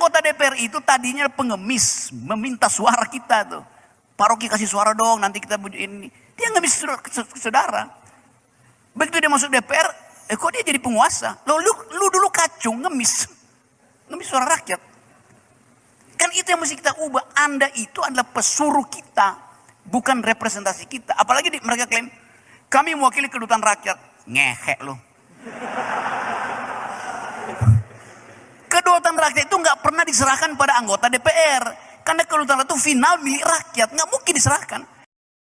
anggota DPR itu tadinya pengemis, meminta suara kita tuh. Paroki kasih suara dong, nanti kita ini. Dia ngemis saudara. Begitu dia masuk DPR, kok dia jadi penguasa? Lu dulu kacung, ngemis suara rakyat. Kan itu yang mesti kita ubah. Anda itu adalah pesuruh kita, bukan representasi kita. Apalagi mereka klaim, kami mewakili kedutaan rakyat. Ngehek lu. Kedaulatan rakyat itu nggak pernah diserahkan pada anggota DPR. Karena kedaulatan rakyat itu final milik rakyat. Nggak mungkin diserahkan.